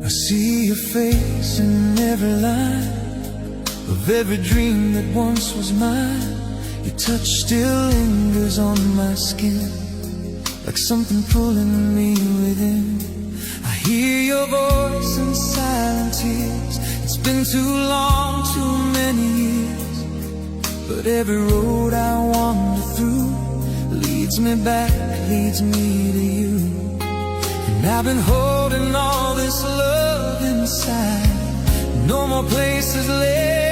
I see your face in every line of every dream that once was mine. Your touch still lingers on my skin, like something pulling me within. I hear your voice in silent tears. It's been too long, too many years, but every road I wander through leads me back, leads me to you. And I've been holding all this love inside. No more places left